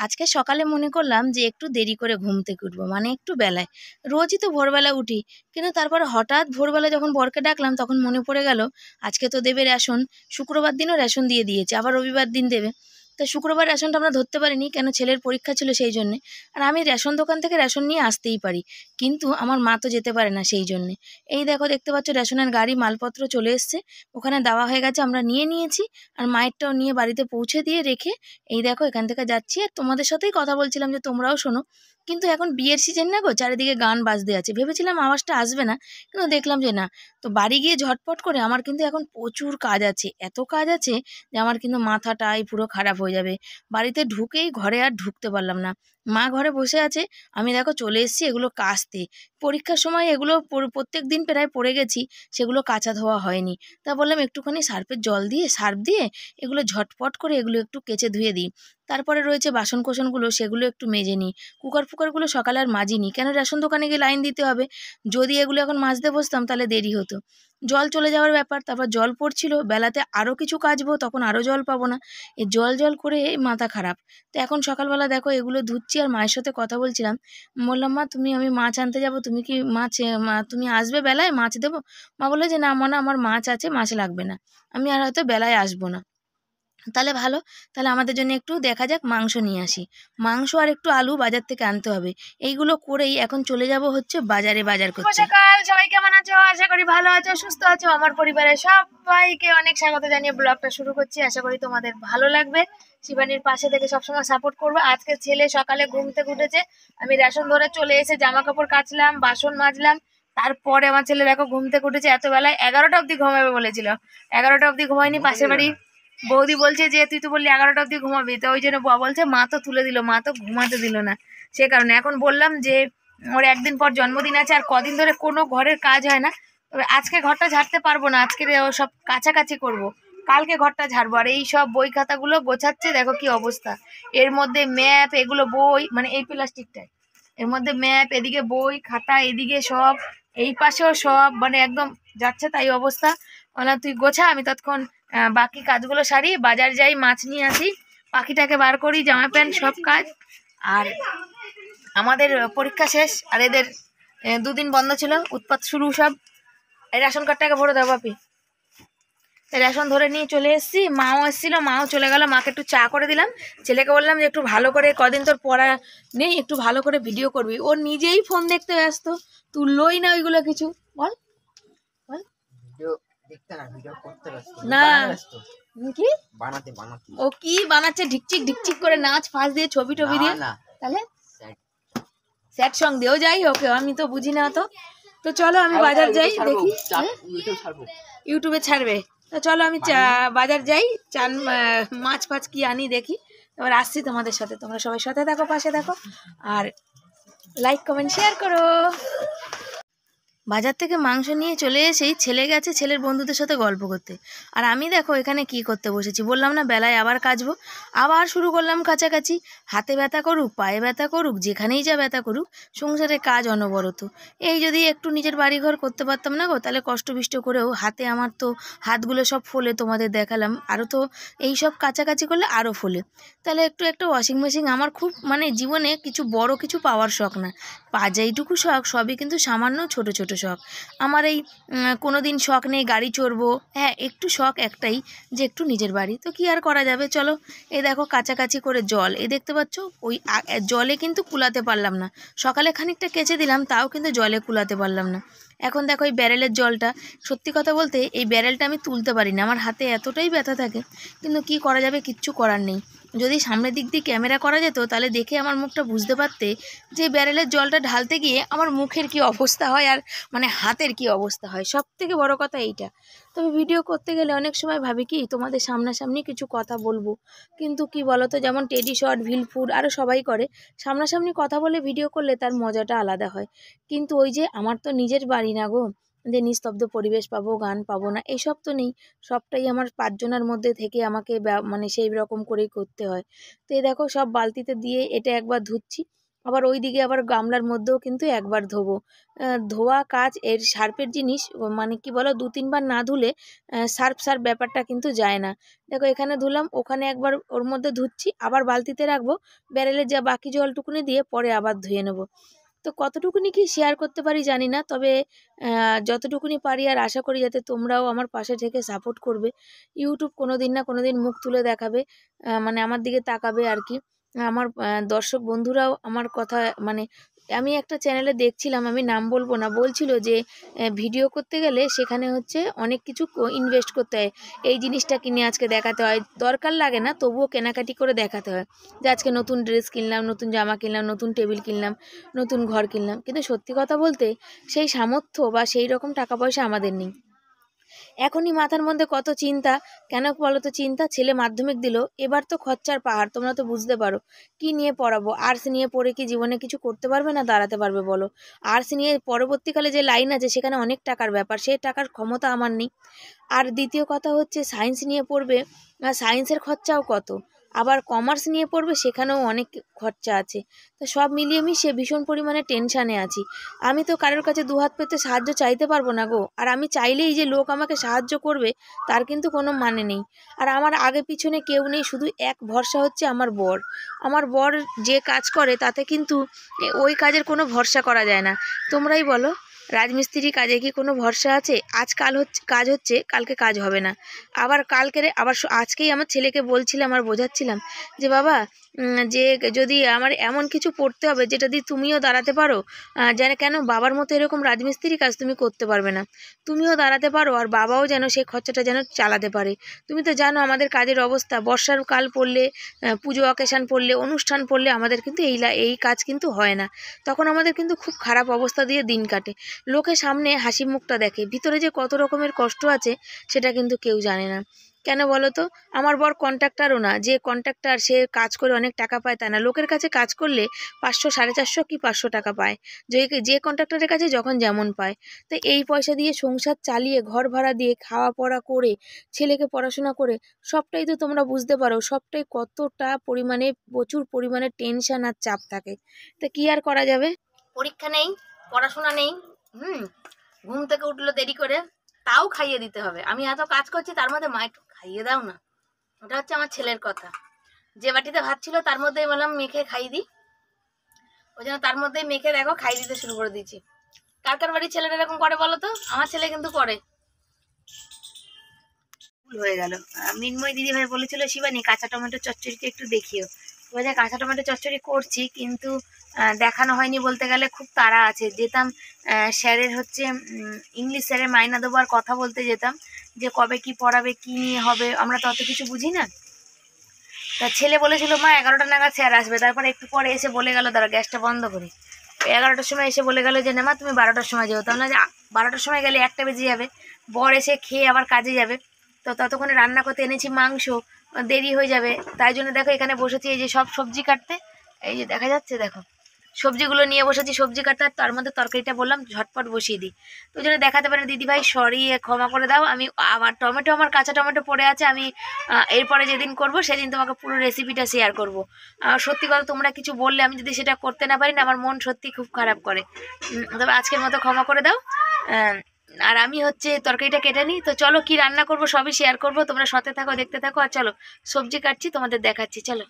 আজকে সকালে মনে করলাম যে একটু দেরি করে ঘুম থেকে উঠবো, মানে একটু বেলায়। রোজই তো ভোরবেলা উঠি, কিন্তু তারপরে হঠাৎ ভোরবেলা যখন বরকে ডাকলাম তখন মনে পড়ে গেল আজকে তো দেবে রেশন। শুক্রবার দিনও রেশন দিয়ে দিয়েছে, আবার রবিবার দিন দেবে। তো শুক্রবার রেশনটা আমরা ধরতে পারিনি, কেন ছেলের পরীক্ষা ছিল সেই জন্যে। আর আমি রেশন দোকান থেকে রেশন নিয়ে আসতেই পারি, কিন্তু আমার মা তো যেতে পারে না সেই জন্যে। এই দেখো, দেখতে পাচ্ছ রেশনের গাড়ি মালপত্র চলে এসছে, ওখানে দেওয়া হয়ে গেছে, আমরা নিয়ে নিয়েছি। আর মায়েরটাও নিয়ে বাড়িতে পৌঁছে দিয়ে রেখে এই দেখো এখান থেকে যাচ্ছি। আর তোমাদের সাথেই কথা বলছিলাম যে তোমরাও শোনো। কিন্তু এখন বিয়ের সিজন না গো, চারিদিকে গান বাজতে আছে, ভেবেছিলাম আওয়াজটা আসবে না, কিন্তু দেখলাম যে না। তো বাড়ি গিয়ে ঝটপট করে, আমার কিন্তু এখন প্রচুর কাজ আছে, এত কাজ আছে যে আমার কিন্তু মাথাটাই পুরো খারাপ হয়ে যাবে। বাড়িতে ঢুকেই ঘরে আর ঢুকতে পারলাম না। মা ঘরে বসে আছে, আমি দেখো চলে এসেছি এগুলো কাচতে। পরীক্ষার সময় এগুলো প্রত্যেক দিন প্রায় পড়ে গেছি, সেগুলো কাচা ধোয়া হয়নি। তা বললাম একটুখানি সার্ফ দিয়ে এগুলো ঝটপট করে এগুলো একটু কেচে ধুয়ে দিই। তারপরে রয়েছে বাসন কোসনগুলো, সেগুলো একটু মেজে নিই। কুকারগুলো সকালে আর মাজিনি, কেন রেশন দোকানে গিয়ে লাইন দিতে হবে। যদি এগুলো এখন মাজতে বসতাম তাহলে দেরি হতো। জল চলে যাওয়ার ব্যাপার, তারপর জল পড়ছিল বেলাতে, আরও কিছু কাচবো, তখন আরও জল পাবো না। এই জল করে মাথা খারাপ। তো এখন সকালবেলা দেখো এগুলো ধুচ্ছি আর মায়ের সাথে কথা বলছিলাম। বললাম মা, আমি মাছ আনতে যাবো, তুমি কি তুমি আসবে বেলায়, মাছ দেবো? মা বললো যে না মা, আমার মাছ আছে, মাছ লাগবে না, আমি আর হয়তো বেলায় আসবো না। তাহলে ভালো, তাহলে আমাদের জন্য একটু দেখা যাক মাংস নিয়ে আসি। মাংস আর একটু আলু বাজার থেকে আনতে হবে। এইগুলো করেই এখন চলে যাব হচ্ছে বাজারে, বাজার করতে। সকাল, সবাই কেমন আছো? আশা করি ভালো আছো, সুস্থ আছো। আমার পরিবারের সবাইকে অনেক স্বাগত জানিয়ে ব্লগটা শুরু করছি। আশা করি তোমাদের ভালো লাগবে। শিবানীর পাশে থেকে সবসময় সাপোর্ট করবো। আজকে ছেলে সকালে ঘুম থেকে উঠেছে, আমি রেশন ধরে চলে এসে জামা কাপড় কাচলাম, বাসন মাজলাম। তারপরে আমার ছেলে দেখো ঘুম থেকে উঠেছে এত বেলায়, 11টা অবধি ঘুমাবে বলেছিল, 11টা অবধি ঘুমায়নি। পাশের বাড়ি বৌদি বলছে যে তুই তো বললি 11টা অবধি ঘুমাবি, তো ওই জন্য বলছে মা তো তুলে দিল, মা তো ঘুমাতে দিল না। সে কারণে এখন বললাম যে ওর একদিন পর জন্মদিন আছে, আর কদিন ধরে কোনো ঘরের কাজ হয় না। তবে আজকে ঘরটা ঝাড়তে পারবো না, আজকে সব কাছাকাছি করব, কালকে ঘরটা ঝাড়বো। আর এই সব বই খাতাগুলো গোছাচ্ছে, দেখো কি অবস্থা। এর মধ্যে ম্যাপ, এগুলো বই, মানে এই প্লাস্টিকটায় এর মধ্যে ম্যাপ, এদিকে বই খাতা, এদিকে সব, এই পাশেও সব, মানে একদম যাচ্ছে তাই অবস্থা। বললাম তুই গোছা, আমি তৎক্ষণ বাকি কাজগুলো সারি, বাজার যাই, মাছ নিয়ে আসি, পাখিটাকে বার করি, জামা প্যান্ট সব কাজ। আর আমাদের পরীক্ষা শেষ, আর এদের 2 দিন বন্ধ ছিল, উৎপাত শুরু সব। এই রেশন কার্ডটাকে ভরে দাও বাপি। রেশন ধরে নিয়ে চলে এসেছি, মাও এসেছিল, মাও চলে গেল, মাকে একটু চা করে দিলাম। ছেলেকে বললাম যে একটু ভালো করে, কদিন তোর পড়া নেই, একটু ভালো করে ভিডিও করবি। ও নিজেই ফোন দেখতে ব্যস্ত, তুললোই না ওইগুলো কিছু। বল বল না, কি ও কি বানাচ্ছে, ঢিকচিক ঢিকচিক করে নাচ ফাঁস দিয়ে, ছবি টবি দিয়ে, তাহলে স্যাড সং দিয়েও যাই। ওকে, আমি তো বুঝি না তো। তো চলো আমি বাজার যাই, দেখি ইউটিউবে ছাড়বে। তো চলো আমি বাজার যাই, মাছ ফাছ কি আনি দেখি, এবার আসছি তোমাদের সাথে। তোমরা সবাই সাথে থাকো, পাশে থাকো, আর লাইক কমেন্ট শেয়ার করো। বাজার থেকে মাংস নিয়ে চলে এসেই ছেলে গেছে ছেলের বন্ধুদের সাথে গল্প করতে, আর আমি দেখো এখানে কি করতে বসেছি। বললাম না বেলায় আবার কাচবো, আবার শুরু করলাম কাছাকাছি। হাতে ব্যথা করুক, পায়ে ব্যথা করুক, যেখানেই যা ব্যথা করুক, সংসারে কাজ অনবরত। এই যদি একটু নিজের বাড়িঘর করতে পারতাম না গো, তাহলে কষ্ট বিষ্ট করেও হাতে, আমার তো হাতগুলো সব ফোলে, তোমাদের দেখালাম। আরও তো এই সব কাছাকাছি করলে আরও ফোলে। তাহলে একটা ওয়াশিং মেশিন আমার খুব, মানে জীবনে কিছু বড় কিছু পাওয়ার শখ না, যেইটুকু শখ সবই কিন্তু সামান্য ছোট ছোট শখ। আমার এই কোনো দিন শখ নেই গাড়ি চড়বো, হ্যাঁ একটু শখ একটাই, যে একটু নিজের বাড়ি। তো কি আর করা যাবে, চলো। এই দেখো কাছাকাছি করে জল, এই দেখতে পাচ্ছ, ওই জলে কিন্তু কুলাতে পারলাম না। সকালে খানিকটা কেচে দিলাম, তাও কিন্তু জলে কুলাতে পারলাম না। এখন দেখো এই ব্যারেলের জলটা, সত্যি কথা বলতে এই ব্যারেলটা আমি তুলতে পারি না, আমার হাতে এতটাই ব্যথা থাকে। কিন্তু কি করা যাবে, কিচ্ছু করার নেই। যদি সামনের দিক দিয়ে ক্যামেরা করা যেত তাহলে দেখে আমার মুখটা বুঝতে পারতে যে ব্যারেলের জলটা ঢালতে গিয়ে আমার মুখের কি অবস্থা হয়, আর মানে হাতের কি অবস্থা হয়। সব থেকে বড় কথা এইটা। তবে ভিডিও করতে গেলে অনেক সময় ভাবি কি তোমাদের সামনাসামনি কিছু কথা বলবো, কিন্তু কি বলতো, যেমন টেডি শর্ট, ভিলফুড আরও সবাই করে, সামনাসামনি কথা বলে ভিডিও করলে তার মজাটা আলাদা হয়। কিন্তু ওই যে আমার তো নিজের বাড়ি না গো, যে নিস্তব্ধ পরিবেশ পাবো, গান পাবো না, এইসব তো নেই। সবটাই আমার 5 জনের মধ্যে থেকে আমাকে মানে সেই রকম করেই করতে হয়। তো এই দেখো সব বালতিতে দিয়ে এটা একবার ধুচ্ছি, আবার ওই দিকে আবার গামলার মধ্যেও কিন্তু একবার ধোবো। ধোয়া কাজ এর সার্ফের জিনিস, মানে কি বলো, 2-3 বার না ধুলে সার্ফ সার্ফ ব্যাপারটা কিন্তু যায় না। দেখো এখানে ধুলাম, ওখানে একবার ওর মধ্যে ধুচ্ছি, আবার বালতিতে রাখবো, ব্যারেলে যা বাকি জলটুকুনি দিয়ে পরে আবার ধুয়ে নেবো। তো কতটুকুনি কি শেয়ার করতে পারি জানি না, তবে যতটুকুনি পারি, আর আশা করি যাতে তোমরাও আমার পাশে থেকে সাপোর্ট করবে। ইউটিউব কোনো দিন না কোনো দিন মুখ তুলে দেখাবে, মানে আমার দিকে তাকাবে আর কি। আমার দর্শক বন্ধুরাও আমার কথা, মানে আমি একটা চ্যানেলে দেখছিলাম, আমি নাম বলবো না, বলছিল যে ভিডিও করতে গেলে সেখানে হচ্ছে অনেক কিছু ইনভেস্ট করতে হয়। এই জিনিসটা কিনে আজকে দেখাতে হয়, দরকার লাগে না তবুও কেনাকাটি করে দেখাতে হয়, যে আজকে নতুন ড্রেস কিনলাম, নতুন জামা কিনলাম, নতুন টেবিল কিনলাম, নতুন ঘর কিনলাম। কিন্তু সত্যি কথা বলতে সেই সামর্থ্য বা সেই রকম টাকা পয়সা আমাদের নেই। এখনই মাথার মধ্যে কত চিন্তা, কেন বলো তো চিন্তা? ছেলে মাধ্যমিক দিল, এবার তো খরচার পাহাড়, তোমরা তো বুঝতে পারো। কি নিয়ে পড়াবো? আর্টস নিয়ে পড়ে কি জীবনে কিছু করতে পারবে না দাঁড়াতে পারবে বলো? আর্টস নিয়ে পরবর্তীকালে যে লাইন আছে সেখানে অনেক টাকার ব্যাপার, সেই টাকার ক্ষমতা আমার নেই। আর দ্বিতীয় কথা হচ্ছে সায়েন্স নিয়ে পড়বে, সায়েন্সের খরচাও কত। আবার কমার্স নিয়ে পড়বে, সেখানেও অনেক খরচা আছে। তো সব মিলিয়ে মিশিয়ে ভীষণ পরিমাণে টেনশানে আছি। আমি তো কারোর কাছে দুহাত পেতে সাহায্য চাইতে পারবো না গো। আর আমি চাইলেই যে লোক আমাকে সাহায্য করবে তার কিন্তু কোনো মানে নেই। আর আমার আগে পিছনে কেউ নেই, শুধু এক ভরসা হচ্ছে আমার বর। আমার বর যে কাজ করে তাতে কিন্তু ওই কাজের কোনো ভরসা করা যায় না। তোমরাই বলো, রাজমিস্ত্রি কাজে কি কোনো ভরসা আছে? আজ কাল হচ্ছে কাজ হচ্ছে, কালকে কাজ হবে না। আবার আবার আজকেই আমার ছেলেকে বলছিলাম আর বোঝাচ্ছিলাম যে বাবা, যে যদি আমার এমন কিছু পড়তে হবে যেটা দিয়ে তুমিও দাঁড়াতে পারো, যেন কেন বাবার মতো এরকম রাজমিস্ত্রি কাজ তুমি করতে পারবে না, তুমিও দাঁড়াতে পারো আর বাবাও যেন সেই খরচাটা যেন চালাতে পারে। তুমি তো জানো আমাদের কাজের অবস্থা, বর্ষার কাল পড়লে, পুজো অকেশান পড়লে, অনুষ্ঠান পড়লে আমাদের কিন্তু এই কাজ কিন্তু হয় না। তখন আমাদের কিন্তু খুব খারাপ অবস্থা দিয়ে দিন কাটে। লোকে সামনে হাসি মুখটা দেখে, ভিতরে যে কত রকমের কষ্ট আছে সেটা কিন্তু কেউ জানে না। কেন বলো তো? আমার বর কন্ট্রাক্টারও না, যে কন্ট্রাক্টার সে কাজ করে অনেক টাকা পায় তা না। লোকের কাছে কাজ করলে 500, 450 কি 500 টাকা পায়, যে কন্ট্রাক্টরের কাছে যখন যেমন পায়। তো এই পয়সা দিয়ে সংসার চালিয়ে, ঘর ভাড়া দিয়ে, খাওয়া পড়া করে, ছেলেকে পড়াশোনা করে, সবটাই তো তোমরা বুঝতে পারো, সবটাই কতটা পরিমাণে, প্রচুর পরিমাণে টেনশন আর চাপ থাকে। তা কি আর করা যাবে? পরীক্ষা নেই, পড়াশোনা নেই, ঘুম থেকে উঠলো দেরি করে, তাও খাইয়ে দিতে হবে। আমি এত কাজ করছি তার মধ্যে মা একটু খাইয়ে দাও না। ওটা হচ্ছে আমার ছেলের কথা। যে বাটিতে ভাত ছিল তার মধ্যেই বললাম মেখে খাইয়ে দিই, ওই জন্য তার মধ্যেই মেখে দেখো খাইয়ে দিতে শুরু করে দিয়েছি। কার কার বাড়ির ছেলেরা এরকম করে বলো তো? আমার ছেলে কিন্তু করে। ভুল হয়ে গেল। মৃন্ময় দিদি ভাই বলেছিল শিবানী কাঁচা টমেটো চচ্চড়িটা একটু দেখিও। এবার কাঁচা টমেটো চচ্চড়ি করছি, কিন্তু দেখানো হয়নি বলতে গেলে, খুব তাড়া আছে। যেতাম স্যারের হচ্ছে ইংলিশ স্যারের মাইনা দেবো আর কথা বলতে যেতাম, যে কবে কি পড়াবে, কি নিয়ে হবে, আমরা তো অত কিছু বুঝি না। তা ছেলে বলেছিল মা 11টা নাগাদ স্যার আসবে, তারপরে একটু পরে এসে বলে গেল দাঁড়া গ্যাসটা বন্ধ করি। 11টার সময় এসে বলে গেল যে না মা তুমি 12টার সময় যেও। তাহলে 12টার সময় গেলে 1টা বেজে যাবে, বর এসে খেয়ে আবার কাজে যাবে। তো ততক্ষণে রান্না করতে এনেছি মাংস, দেরি হয়ে যাবে। তাই জন্য দেখো এখানে বসেছি, এই যে সব সবজি কাটতে, এই যে দেখা যাচ্ছে দেখো সবজিগুলো নিয়ে বসেছি সবজি কাটতে, আর তার মধ্যে তরকারিটা বললাম ঝটপট বসিয়ে দিই। তো ওই জন্য দেখাতে পারেন দিদিভাই, সরি, ক্ষমা করে দাও। আমি আমার টমেটো, আমার কাঁচা টমেটো পড়ে আছে, আমি এরপরে যেদিন করব সেদিন তোমাকে পুরো রেসিপিটা শেয়ার করব। সত্যি কথা, তোমরা কিছু বললে আমি যদি সেটা করতে না পারি না, আমার মন সত্যি খুব খারাপ করে। তবে আজকের মতো ক্ষমা করে দাও। আর আমি হচ্ছে তরকারিটা কেটে নিই। তো চলো কি রান্না করব সবই শেয়ার করব, তোমরা সাথে থাকো, দেখতে থাকো। আর চলো সবজি কাটছি, তোমাদের দেখাচ্ছি, চলো।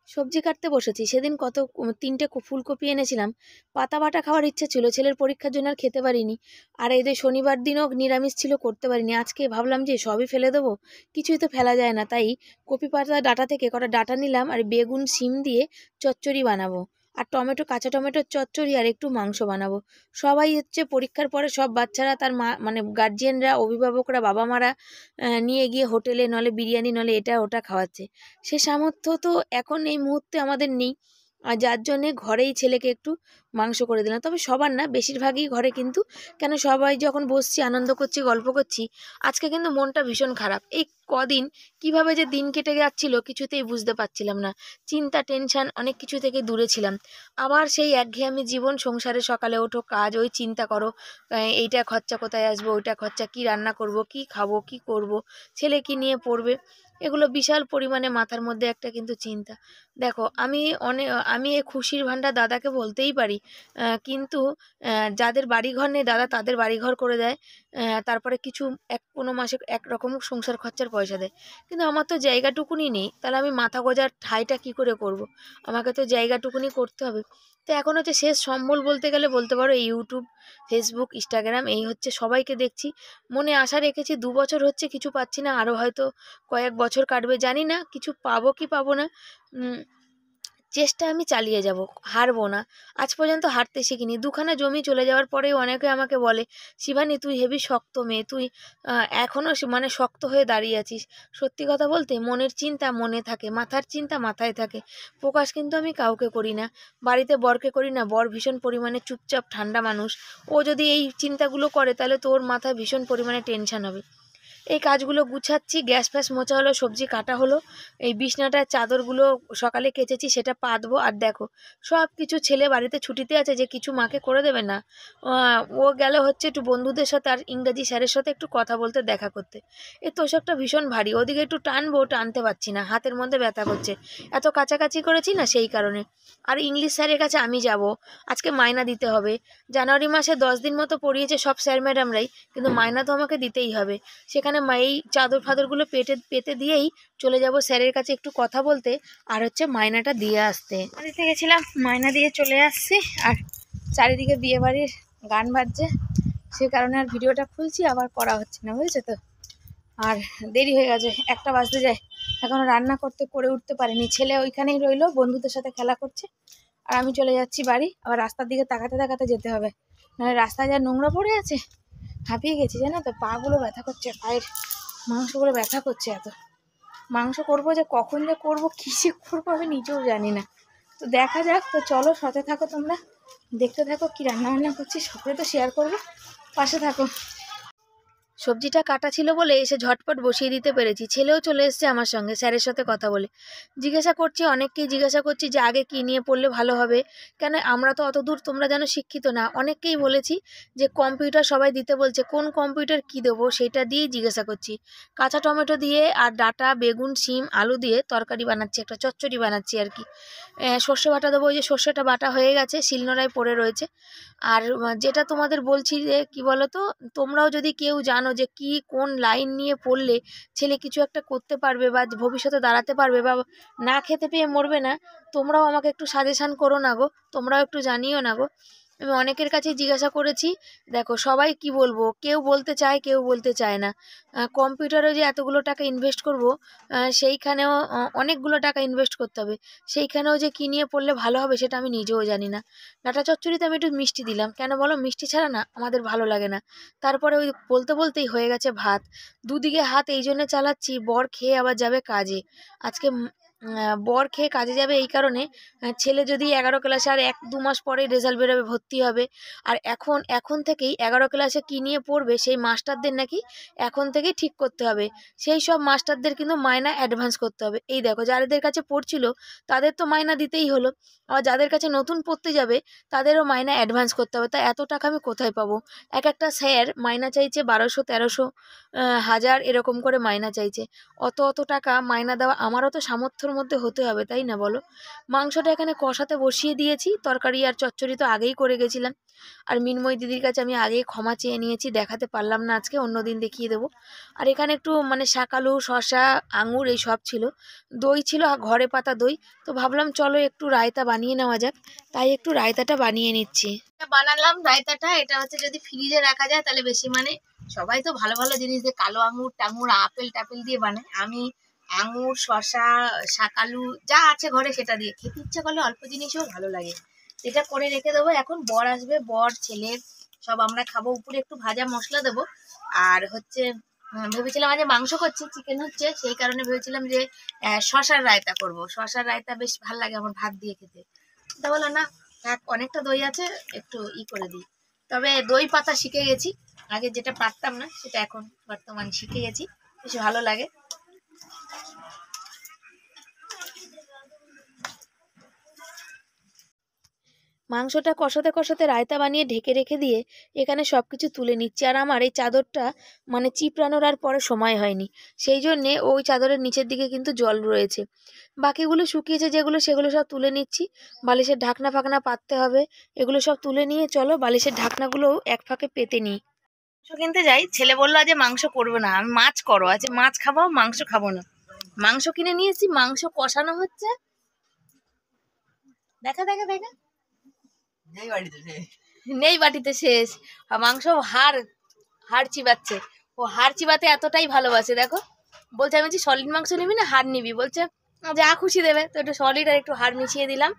সবজি কাটতে বসেছি, সেদিন কত 3টে ফুলকপি এনেছিলাম। পাতা বাটা খাওয়ার ইচ্ছা ছিল, ছেলের পরীক্ষার জন্য আর খেতে পারিনি। আর এদের শনিবার দিনও নিরামিষ ছিল, করতে পারিনি। আজকে ভাবলাম যে সবই ফেলে দেবো, কিছুই তো ফেলা যায় না, তাই কপি পাতা ডাটা থেকে কটা ডাটা নিলাম, আর বেগুন শিম দিয়ে চচ্চড়ি বানাবো। আর টমেটো, কাঁচা টমেটোর চচ্চড়ি, আর একটু মাংস বানাবো। সবাই হচ্ছে পরীক্ষার পরে সব বাচ্চারা, তার মা মানে গার্জিয়ানরা, অভিভাবকরা, বাবা মারা নিয়ে গিয়ে হোটেলে নলে বিরিয়ানি নলে এটা ওটা খাওয়াচ্ছে। সে সামর্থ্য তো এখন এই মুহূর্তে আমাদের নেই। আর যার জন্যে ঘরেই ছেলেকে একটু মাংস করে দিলাম, তবে সবার না, বেশিরভাগই ঘরে। কিন্তু কেন, সবাই যখন বসছি আনন্দ করছি গল্প করছি, আজকে কিন্তু মনটা ভীষণ খারাপ। এই কদিন কিভাবে যে দিন কেটে যাচ্ছিল কিছুতেই বুঝতে পারছিলাম না। চিন্তা, টেনশন, অনেক কিছু থেকে দূরে ছিলাম। আবার সেই একঘেয়েমি জীবন, সংসারে সকালে ওঠো, কাজ, ওই চিন্তা করো, এইটা খরচা কোথায় আসবো, ওইটা খরচা, কি রান্না করব, কি খাবো, কি করব, ছেলে কি নিয়ে পড়বে, এগুলো বিশাল পরিমাণে মাথার মধ্যে একটা কিন্তু চিন্তা। দেখো আমি এই খুশির ভাণ্ডার দাদাকে বলতেই পারি, কিন্তু যাদের বাড়িঘর নেই দাদা তাদের বাড়িঘর করে দেয়। তারপরে কিছু কোনো মাসে একরকম সংসার খরচার পয়সা দেয়, কিন্তু আমার তো জায়গাটুকুনি নেই, তাহলে আমি মাথা গোঁজার ঠাঁইটা কী করে করব? আমাকে তো জায়গাটুকুনি করতে হবে। তো এখন হচ্ছে শেষ সম্বল বলতে গেলে বলতে পারো ইউটিউব, ফেসবুক, ইনস্টাগ্রাম, এই হচ্ছে। সবাইকে দেখছি, মনে আশা রেখেছি, 2 বছর হচ্ছে কিছু পাচ্ছি না, আরও হয়তো কয়েক বছর কাটবে, জানি না কিছু পাবো কি পাবো না। চেষ্টা আমি চালিয়ে যাব, হারবো না। আজ পর্যন্ত হারতে শিখিনি। 2খানা জমি চলে যাওয়ার পরেও অনেকে আমাকে বলে, শিবানী তুই হেবি শক্ত মেয়ে, তুই এখনও মানে শক্ত হয়ে দাঁড়িয়ে আছিস। সত্যি কথা বলতে মনের চিন্তা মনে থাকে, মাথার চিন্তা মাথায় থাকে, প্রকাশ কিন্তু আমি কাউকে করি না। বাড়িতে বরকে করি না, বর ভীষণ পরিমাণে চুপচাপ ঠান্ডা মানুষ। ও যদি এই চিন্তাগুলো করে তাহলে তোর মাথায় ভীষণ পরিমাণে টেনশন হবে। এই কাজগুলো গুছাচ্ছি, গ্যাস ফ্যাস মোছা হলো, সবজি কাটা হলো, এই বিছনাটার চাদরগুলো সকালে কেচেছি সেটা পাতবো। আর দেখো সব কিছু, ছেলে বাড়িতে ছুটিতে আছে যে কিছু মাকে করে দেবে না, ও গেল হচ্ছে একটু বন্ধুদের সাথে আর ইংরাজি স্যারের সাথে একটু কথা বলতে, দেখা করতে। এই তোষকটা ভীষণ ভারী, ওদিকে একটু টানবো, টানতে পারছি না, হাতের মধ্যে ব্যথা করছে, এত কাছাকাছি করেছি না সেই কারণে। আর ইংলিশ স্যারের কাছে আমি যাব, আজকে মাইনা দিতে হবে। জানুয়ারি মাসে 10 দিন মতো পড়িয়েছে সব স্যার ম্যাডামরাই, কিন্তু মাইনা তো আমাকে দিতেই হবে। সেখানে এই চাদর ফাদরগুলো পেতে দিয়েই চলে যাব স্যারের কাছে একটু কথা বলতে, আর হচ্ছে মাইনাটা দিয়ে আসতে। বাড়িতে গেছিলাম, মাইনা দিয়ে চলে আসছি, আর চারিদিকে বিয়ে বাড়ির গান বাজছে, সে কারণে আর ভিডিওটা খুলছি, আবার করা হচ্ছে না, বুঝেছো তো। আর দেরি হয়ে গেছে, 1টা বাজতে যায়, এখনো রান্না করে উঠতে পারিনি। ছেলে ওইখানেই রইলো, বন্ধুদের সাথে খেলা করছে, আর আমি চলে যাচ্ছি বাড়ি। আবার রাস্তার দিকে তাকাতে তাকাতে যেতে হবে, নাহলে রাস্তায় যা নোংরা পড়ে আছে, হাঁপিয়ে গেছি জানো তো, পাগুলো ব্যথা করছে, পায়ের মাংসগুলো ব্যথা করছে। এত মাংস করবো যে কখন যে করবো, কিসে করবো আমি নিজেও জানি না। তো দেখা যাক, তো চলো সাথে থাকো, তোমরা দেখতে থাকো কি রান্না বান্না করছি, সবটাই তো শেয়ার করবো, পাশে থাকো। সবজিটা কাটা ছিল বলে এসে ঝটপট বসিয়ে দিতে পেরেছি। ছেলেও চলে এসেছে আমার সঙ্গে, স্যারের সাথে কথা বলে। জিজ্ঞাসা করছি, অনেককেই জিজ্ঞাসা করছি যে আগে কী নিয়ে পড়লে ভালো হবে, কেন আমরা তো অত দূর তোমরা যেন শিক্ষিত না। অনেককেই বলেছি যে কম্পিউটার সবাই দিতে বলছে, কোন কম্পিউটার কী দেবো সেটা দিয়েই জিজ্ঞাসা করছি। কাঁচা টমেটো দিয়ে আর ডাঁটা, বেগুন, শিম, আলু দিয়ে তরকারি বানাচ্ছি, একটা চচ্চড়ি বানাচ্ছি আর কি। সর্ষে বাটা দেবো, ওই যে সর্ষেটা বাটা হয়ে গেছে, শিলনোড়ায় পড়ে রয়েছে। আর যেটা তোমাদের বলছি যে কি বলো তো, তোমরাও যদি কেউ জানো যে কি কোন লাইন নিয়ে পড়লে ছেলে কিছু একটা করতে পারবে বা ভবিষ্যতে দাঁড়াতে পারবে বা না খেতে পেয়ে মরবে না, তোমরাও আমাকে একটু সাজেশান করো না গো, তোমরাও একটু জানিও না গো। আমি অনেকের কাছেই জিজ্ঞাসা করেছি, দেখো সবাই কি বলবো, কেউ বলতে চায় কেউ বলতে চায় না। কম্পিউটারে যে এতগুলো টাকা ইনভেস্ট করব, সেইখানেও অনেকগুলো টাকা ইনভেস্ট করতে হবে, সেইখানেও যে কী নিয়ে পড়লে ভালো হবে সেটা আমি নিজেও জানি না। ডাঁটা চচ্চড়িতে আমি একটু মিষ্টি দিলাম, কেন বলো, মিষ্টি ছাড়া না আমাদের ভালো লাগে না। তারপরে ওই বলতে বলতেই হয়ে গেছে ভাত। দুদিকে হাত এই জন্য চালাচ্ছি, বর খেয়ে আবার যাবে কাজে। আজকে বর খেয়ে কাজে যাবে এই কারণে, ছেলে যদি 11 ক্লাসে আর 1-2 মাস পরেই রেজাল্ট বেরোবে, ভর্তি হবে। আর এখন থেকেই 11 ক্লাসে কী নিয়ে পড়বে সেই মাস্টারদের নাকি এখন থেকেই ঠিক করতে হবে। সেই সব মাস্টারদের কিন্তু মাইনা অ্যাডভান্স করতে হবে। এই দেখো যাদের কাছে পড়ছিল তাদের তো মাইনা দিতেই হলো, আবার যাদের কাছে নতুন পড়তে যাবে তাদেরও মাইনা অ্যাডভান্স করতে হবে। তা এত টাকা আমি কোথায় পাবো? একটা স্যার মাইনা চাইছে 1200, 1300, 1000 এরকম করে মাইনা চাইছে। অত টাকা মাইনা দেওয়া আমারও তো সামর্থ্যের মধ্যে হতে হবে, তাই না বলো? মাংসটা এখানে কষাতে বসিয়ে দিয়েছি, তরকারি আর চচ্চড়ি তো আগেই করে গেছিলাম। আর মিনময় দিদির কাছে আমি আগেই ক্ষমা চেয়ে নিয়েছি, দেখাতে পারলাম না আজকে, অন্যদিন দেখিয়ে দেবো। আর এখানে একটু মানে শাকালু, শশা, আঙুর এই সব ছিল, দই ছিল, ঘরে পাতা দই। তো ভাবলাম চলো একটু রায়তা বানিয়ে নেওয়া যাক, তাই একটু রায়তাটা বানিয়ে নিচ্ছি। বানালাম রায়তাটা, এটা হচ্ছে যদি ফ্রিজে রাখা যায় তাহলে বেশি, মানে সবাই তো ভালো ভালো জিনিস দিয়ে, কালো আঙুর টাঙুর আপেল টাপেল দিয়ে বানায়, আমি আঙুর, শশা, শাকালু যা আছে ঘরে সেটা দিয়ে খেতে ইচ্ছা করলে অল্প জিনিসও ভালো লাগে। এটা করে রেখে দেবো, এখন বর আসবে, বর ছেলে সব আমরা খাবো, উপরে একটু ভাজা মশলা দেবো। আর হচ্ছে ভেবেছিলাম আজ মাংস করছি, চিকেন হচ্ছে, সেই কারণে ভেবেছিলাম যে শশার রায়তা করব। শশার রায়তা বেশ ভালো লাগে আমার ভাত দিয়ে খেতে। তা বলো না, অনেকটা দই আছে, একটু করে দিই। তবে দই পাতা শিখে গেছি, আগে যেটা পারতাম না সেটা এখন বর্তমানে শিখে গেছি, বেশ ভালো লাগে। মাংসটা কষাতে কষাতে রায়তা বানিয়ে ঢেকে রেখে দিয়ে এখানে সব কিছু তুলে নিচ্ছি। আর আমার এই চাদরটা মানে চিপড়ানোর আর পরে সময় হয়নি, সেই জন্যে ওই চাদরের নিচের দিকে কিন্তু জল রয়েছে। বাকিগুলো শুকিয়েছে যেগুলো, সেগুলো সব তুলে নিচ্ছি। বালিশের ঢাকনা ফাকনা পাততে হবে, এগুলো সব তুলে নিয়ে চলো বালিশের ঢাকনাগুলোও এক ফাঁকে পেতে নিই। মাংস কিনতে যাই, ছেলে বললো আজ মাংস করবে না, আমি মাছ করো, আজ মাছ খাবো মাংস খাবো না। মাংস কিনে নিয়েছি, মাংস কষানো হচ্ছে। দেখা দেখা দেখা নেই বাটিতে শেষ। মাংস হাড় হাড় চিবাচ্ছে, ও হাড় চিবাতে এতটাই ভালোবাসে। দেখো বলছে আমি সলিড মাংস নিবি না হাড় নিবি, বলছে যা খুশি দেবে। তো একটু সলিড আর একটু হাড় মিশিয়ে দিলাম।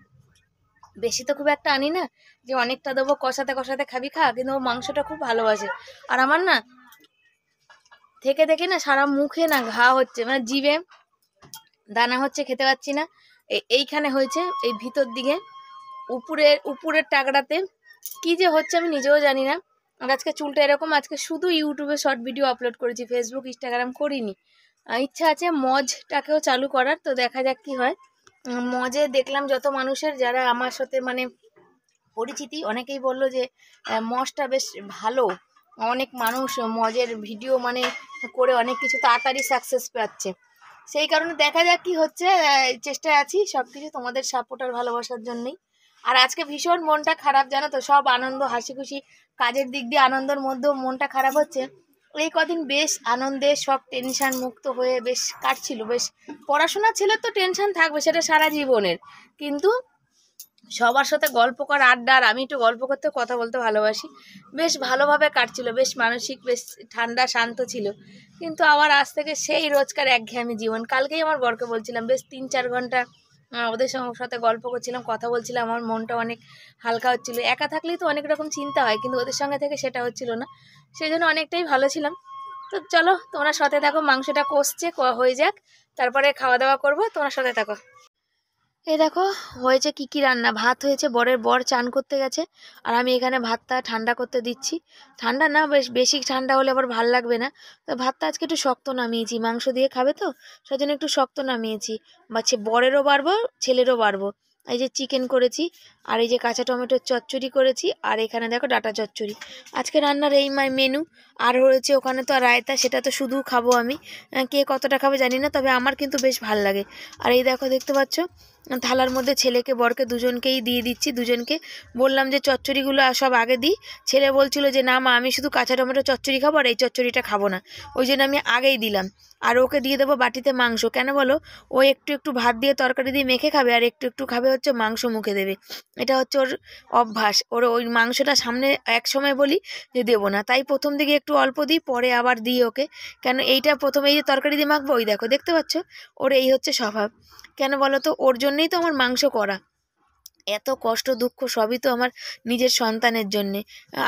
বেশি তো খুব একটা আনি না যে অনেকটা দেবো, কষাতে কষাতে খাবি খা, কিন্তু ও মাংসটা খুব ভালোবাসে। আর আমার না থেকে থেকে না সারা মুখে না ঘা হচ্ছে, মানে জিভে দানা হচ্ছে, খেতে পাচ্ছি না। এইখানে হয়েছে, এই ভিতর দিকে উপরের টাকরাতে কি যে হচ্ছে আমি নিজেও জানি না। আর আজকে চুলটা এরকম, আজকে শুধু ইউটিউবে শর্ট ভিডিও আপলোড করেছি, ফেসবুক ইনস্টাগ্রাম করিনি। ইচ্ছা আছে মজটাকেও চালু করার, তো দেখা যাক কি হয়। মজে দেখলাম যত মানুষের যারা আমার সাথে মানে পরিচিতি, অনেকেই বললো যে মজটা বেশ ভালো, অনেক মানুষ মজের ভিডিও মানে করে অনেক কিছু তাড়াতাড়ি সাকসেস পাচ্ছে। সেই কারণে দেখা যাক কি হচ্ছে, চেষ্টায় আছি সব কিছু তোমাদের সাপোর্ট আর ভালোবাসার জন্যই। আর আজকে ভীষণ মনটা খারাপ জানো তো, সব আনন্দ হাসি খুশি কাজের দিক দিয়ে আনন্দের মধ্যেও মনটা খারাপ হচ্ছে। এই কদিন বেশ আনন্দে সব টেনশন মুক্ত হয়ে বেশ কাটছিল। বেশ পড়াশোনা ছেলে তো টেনশন থাকবে, সেটা সারা জীবনের, কিন্তু সবার সাথে গল্প করা আড্ডা, আর আমি একটু গল্প করতে কথা বলতে ভালোবাসি, বেশ ভালোভাবে কাটছিল, বেশ মানসিক বেশ ঠান্ডা শান্ত ছিল। কিন্তু আবার আজ থেকে সেই রোজকার একঘেয়েমি জীবন। কালকেই আমার বরকে বলছিলাম বেশ 3-4 ঘন্টা ওদের সাথে গল্প করছিলাম, কথা বলছিলাম, আমার মনটা অনেক হালকা হচ্ছিল। একা থাকলেই তো অনেক রকম চিন্তা হয়, কিন্তু ওদের সঙ্গে থেকে সেটা হচ্ছিল না, সেই জন্য অনেকটাই ভালো ছিলাম। তো চলো তোমরা সাথে থাকো, মাংসটা কষছে, হয়ে যাক, তারপরে খাওয়া দাওয়া করবো, তোমরা সাথে থাকো। এই দেখো হয়েছে কি কি রান্না। ভাত হয়েছে, বর চান করতে গেছে, আর আমি এখানে ভাতটা ঠান্ডা করতে দিচ্ছি। ঠান্ডা না, বেশি ঠান্ডা হলে আবার ভাল লাগবে না, তো ভাতটা আজকে একটু শক্ত নামিয়েছি, মাংস দিয়ে খাবে তো সেই জন্য একটু শক্ত নামিয়েছি। বরেরও বাড়বো ছেলেরও বাড়বো। এই যে চিকেন করেছি, আর এই যে কাঁচা টমেটোর চচ্চড়ি করেছি, আর এখানে দেখো ডাটা চচ্চড়ি। আজকে রান্নার এই মেনু। আর হয়েছে ওখানে তো রায়তা, সেটা তো শুধু খাবো আমি, কে কতটা খাবে জানি না, তবে আমার কিন্তু বেশ ভাল লাগে। আর এই দেখো দেখতে পাচ্ছ থালার মধ্যে ছেলেকে বরকে দুজনকেই দিয়ে দিচ্ছি। দুজনকে বললাম যে চচ্চড়িগুলো সব আগে দিই, ছেলে বলছিল যে না মা আমি শুধু কাঁচা টমেটো চচ্চড়ি খাবো, আর এই চচ্চড়িটা খাবো না, ওই জন্য আমি আগেই দিলাম। আর ওকে দিয়ে দেবো বাটিতে মাংস। কেন বলো, ও একটু একটু ভাত দিয়ে তরকারি দিয়ে মেখে খাবে, আর একটু একটু খাবে হচ্ছে মাংস মুখে দেবে, এটা হচ্ছে ওর অভ্যাস। ওর ওই মাংসটা সামনে এক সময় বলি যে দেবো না, তাই প্রথম দিকে একটু অল্প দিই, পরে আবার দিই ওকে। কেন এইটা প্রথমে এই যে তরকারি দিয়ে মাখবো, ওই দেখো দেখতে পাচ্ছ ওর এই হচ্ছে স্বভাব। কেন বলো তো, ওর জন্যই তো আমার মাংস করা, এত কষ্ট দুঃখ সবই তো আমার নিজের সন্তানের জন্যে।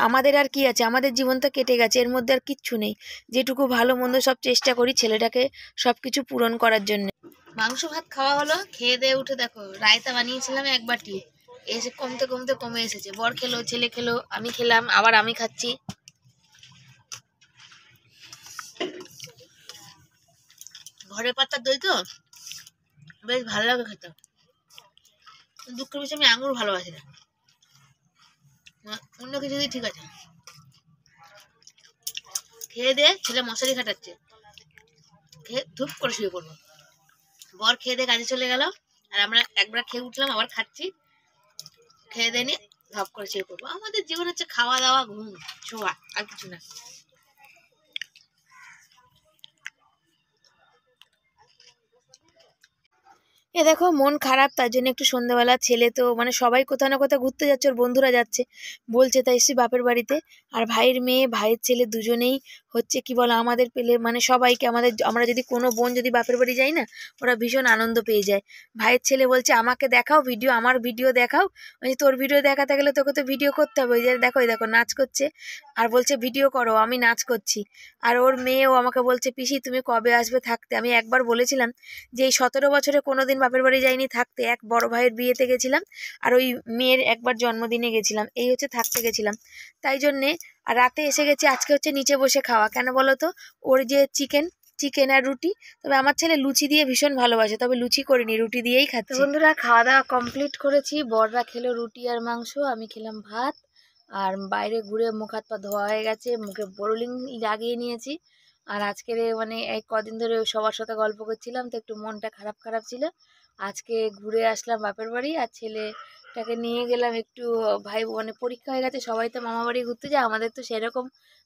আমাদের আর কি আছে, আমাদের জীবন তো কেটে গেছে, এর মধ্যে আর কিচ্ছু নেই। যেটুকু ভালো মন্দ সব চেষ্টা করি ছেলেটাকে সব কিছু পূরণ করার জন্য। মাংস ভাত খাওয়া হলো, খেয়ে দিয়ে উঠে দেখো রায়তা বানিয়েছিলাম এক বাটি, এসে কমতে কমতে কমে এসেছে। বর খেলো, ছেলে খেলো, আমি খেলাম, আবার আমি খাচ্ছি। ঘরের পাতার দই তো বেশ ভালো লাগে খেতে। দুঃখের বিষয় আমি আঙুর ভালোবাসি না, অন্য কিছু দিয়ে ঠিক আছে। খেয়ে দিয়ে ছেলে মশারি খাটাচ্ছে, খেয়ে ধূপ করে শুয়ে পড়বো। বর খেয়ে দিয়ে কাজে চলে গেল, আর আমরা একবার খেয়ে উঠলাম, আবার খাচ্ছি, খেয়ে দিয়ে নিয়ে ধপ করে শুয়ে পড়বো। আমাদের জীবন হচ্ছে খাওয়া দাওয়া ঘুম শোয়া, আর কিছু না। এ দেখো মন খারাপ, তার জন্য একটু সন্ধ্যাবেলা ছেলে তো মানে সবাই কোথাও না কোথাও ঘুরতে যাচ্ছে, ওর বন্ধুরা যাচ্ছে বলছে, তাই এসেছি বাপের বাড়িতে। আর ভাইয়ের মেয়ে ভাইয়ের ছেলে দুজনেই হচ্ছে কি বলো আমাদের পেলে মানে সবাইকে আমরা যদি কোনো বোন যদি বাপের বাড়ি যাই না, ওরা ভীষণ আনন্দ পেয়ে যায়। ভাইয়ের ছেলে বলছে আমাকে দেখাও ভিডিও, আমার ভিডিও দেখাও। ওই তোর ভিডিও দেখাতে গেলে তোকে তো ভিডিও করতে হবে, ওই যে দেখো দেখো নাচ করছে, আর বলছে ভিডিও করো, আমি নাচ করছি। আর ওর মেয়েও আমাকে বলছে পিসি তুমি কবে আসবে থাকতে। আমি একবার বলেছিলাম যে এই 17 বছরে কোনোদিন বাপের বাড়ি যাইনি থাকতে, এক বড় ভাইয়ের বিয়েতে গেছিলাম, আর ওই মেয়ের একবার জন্মদিনে গেছিলাম, এই হচ্ছে থাকতে গেছিলাম। তাই জন্যে আর রাতে এসে গেছি, আজকে হচ্ছে নিচে বসে খাওয়া। কেন বলো তো, ওর যে চিকেন চিকেন আর রুটি। তবে আমার ছেলে লুচি দিয়ে ভীষণ ভালোবাসে, তবে লুচি করিনি, রুটি দিয়েই খাচ্ছি। বন্ধুরা খাওয়া দাওয়া কমপ্লিট করেছি, বড়রা খেলো রুটি আর মাংস, আমি খেলাম ভাত। আর বাইরে ঘুরে মুখ হাত পা ধোয়া হয়ে গেছে, মুখে বোরোলিং লাগিয়ে নিয়েছি। আর আজকের মানে এই কদিন ধরে সবার সাথে গল্প করছিলাম তো একটু মনটা খারাপ খারাপ ছিল। আজকে ঘুরে আসলাম বাপের বাড়ি, আর ছেলেটাকে নিয়ে গেলাম একটু, ভাই মানে পরীক্ষা হয়ে গেছে, সবাই তো মামা বাড়ি ঘুরতে যায়, আমাদের তো সেরকম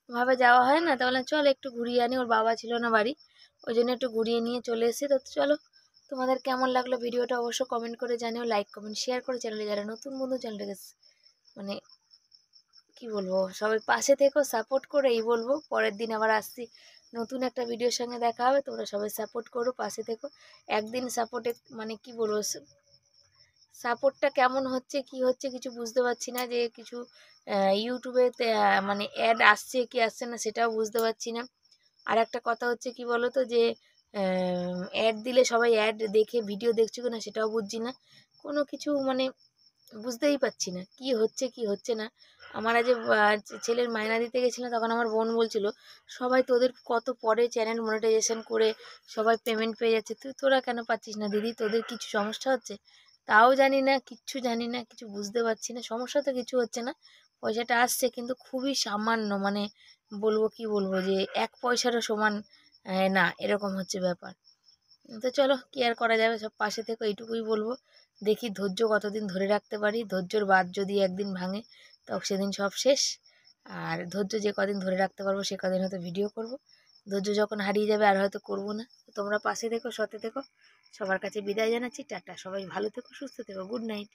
ভাবে যাওয়া হয় না। তাহলে চল একটু ঘুরিয়ে আনি, ওর বাবা ছিল না বাড়ি, ওই জন্য একটু ঘুরিয়ে নিয়ে চলে এসেছি। তো চলো, তোমাদের কেমন লাগলো ভিডিওটা অবশ্য কমেন্ট করে জানিও, লাইক কমেন্ট শেয়ার করে, চ্যানেলে যারা নতুন বন্ধু চ্যানেলটাকে মানে কি বলবো, সবাই পাশে থেকো, সাপোর্ট করে এই বলবো। পরের দিন আবার আসছি নতুন একটা ভিডিওর সঙ্গে দেখা হবে, তোমরা সবাই সাপোর্ট করো, পাশে থেকো। একদিন সাপোর্টে মানে কি বলবো, সাপোর্টটা কেমন হচ্ছে কি হচ্ছে কিছু বুঝতে পারছি না, যে কিছু ইউটিউবে মানে অ্যাড আসছে কি আসছে না সেটাও বুঝতে পারছি না। আর একটা কথা হচ্ছে কি বলো তো, যে অ্যাড দিলে সবাই অ্যাড দেখে ভিডিও দেখছো কিনা সেটাও বুঝছি না, কোনো কিছু মানে বুঝতেই পারছি না কি হচ্ছে কি হচ্ছে না। আমার আজ ছেলের মায়না দিতে গেছিলাম, তখন আমার বোন বলছিল সবাই তোদের কত পরে চ্যানেল মনিটাইজেশন করে সবাই পেমেন্ট পেয়ে যাচ্ছে, তোরা কেন পাচ্ছিস না দিদি, তোদের কিছু সমস্যা হচ্ছে? তাও জানি না, কিচ্ছু জানি না, কিছু বুঝতে পারছি না। সমস্যা তো কিছু হচ্ছে না, পয়সাটা আসছে কিন্তু খুবই সামান্য, মানে বলবো কি বলবো, যে 1 পয়সারও সমান না, এরকম হচ্ছে ব্যাপার। তো চলো কি আর করা যাবে, সব পাশে থেকে এইটুকুই বলবো। দেখি ধৈর্য কতদিন ধরে রাখতে পারি, ধৈর্যর বাঁধ যদি একদিন ভাঙে তখন সেদিন সব শেষ। আর ধৈর্য যে কদিন ধরে রাখতে পারবো সে কদিন হয়তো ভিডিও করব, ধৈর্য যখন হারিয়ে যাবে আর হয়তো করবো না। তোমরা পাশে থেকো, সাথে থেকো, সবার কাছে বিদায় জানাচ্ছি, টাটা, সবাই ভালো থেকো, সুস্থ থেকো, গুড নাইট।